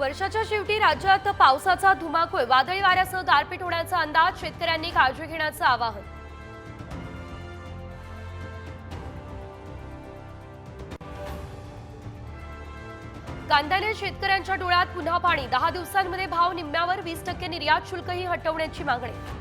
वर्षाच्या शेवटी राज्यात पावसाचा धुमाकूळ, वादळी वाऱ्यासह गारपीट होण्याचा अंदाज, शेतकऱ्यांनी काळजी घेण्याचं आवाहन. कांद्याने शेतकऱ्यांच्या डोळ्यात पुन्हा पाणी, 10 दिवसांमध्ये भाव निम्म्यावर, 20% निर्यात शुल्कही हटवण्याची मागणी.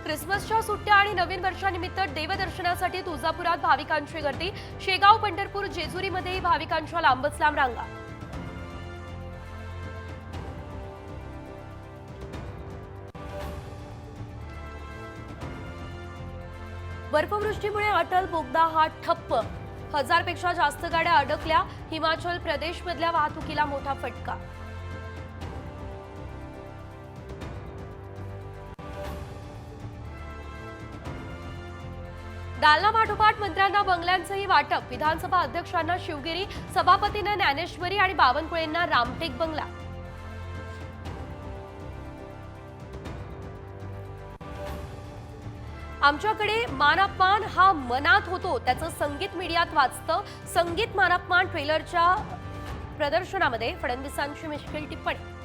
क्रिसमसच्या सुट्ट्या आणि नवीन वर्षानिमित्त देवदर्शनासाठी तुळजापुरात भाविकांची गर्दी, शेगाव, पंढरपूर, जेजुरीमध्येही भाविकांच्या लांबच लांब रांगा. बर्फवृष्टीमुळे अटल बोगदा हा ठप्प, 1000 पेक्षा जास्त गाड्या अडकल्या, हिमाचल प्रदेशमधल्या वाहतुकीला मोठा फटका. दालना पाठोपाठ मंत्र्यांना बंगल्यांचंही वाटप, विधानसभा अध्यक्षांना शिवगिरी, सभापतींना ज्ञानेश्वरी आणि बावनकुळेंना रामटेक बंगला. आमच्याकडे मानापमान हा मनात होतो, त्याचं संगीत मीडियात वाचतं. संगीत मानापमान ट्रेलरच्या प्रदर्शनामध्ये फडणवीसांची मिश्किल टिप्पणी.